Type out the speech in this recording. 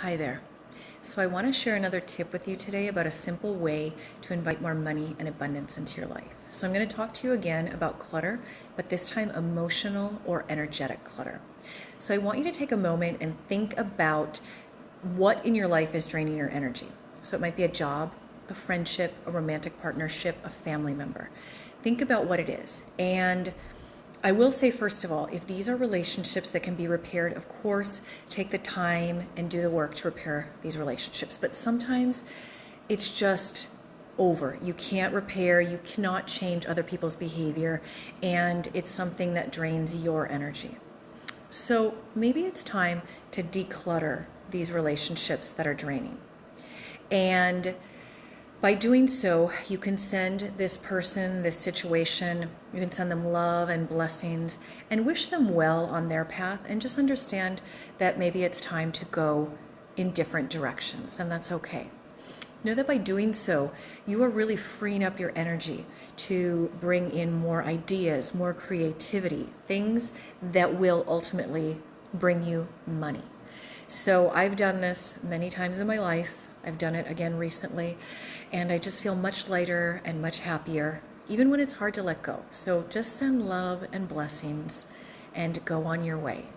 Hi there. So I want to share another tip with you today about a simple way to invite more money and abundance into your life. So I'm going to talk to you again about clutter, but this time emotional or energetic clutter. So I want you to take a moment and think about what in your life is draining your energy. So it might be a job, a friendship, a romantic partnership, a family member. Think about what it is. And I will say, first of all, if these are relationships that can be repaired, of course, take the time and do the work to repair these relationships. But sometimes it's just over. You can't repair, you cannot change other people's behavior, and it's something that drains your energy. So maybe it's time to declutter these relationships that are draining. And by doing so, you can send this person, this situation, you can send them love and blessings and wish them well on their path, and just understand that maybe it's time to go in different directions, and that's okay. Know that by doing so, you are really freeing up your energy to bring in more ideas, more creativity, things that will ultimately bring you money. So I've done this many times in my life. I've done it again recently, and I just feel much lighter and much happier, even when it's hard to let go. So just send love and blessings and go on your way.